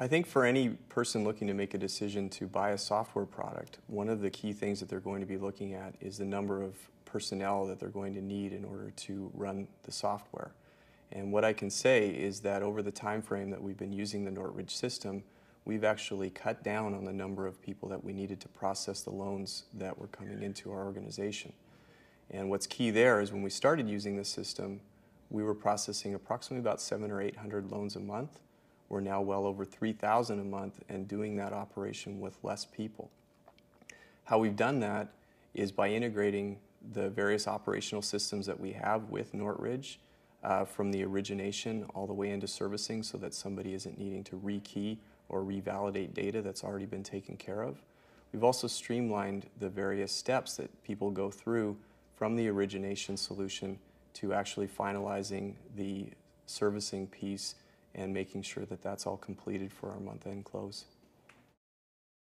I think for any person looking to make a decision to buy a software product, one of the key things that they're going to be looking at is the number of personnel that they're going to need in order to run the software. And what I can say is that over the time frame that we've been using the Nortridge system, we've actually cut down on the number of people that we needed to process the loans that were coming into our organization. And what's key there is when we started using the system, we were processing approximately about 700 or 800 loans a month. We're now well over 3,000 a month and doing that operation with less people. How we've done that is by integrating the various operational systems that we have with Nortridge, from the origination all the way into servicing, so that somebody isn't needing to rekey or revalidate data that's already been taken care of. We've also streamlined the various steps that people go through from the origination solution to actually finalizing the servicing piece and making sure that that's all completed for our month-end close.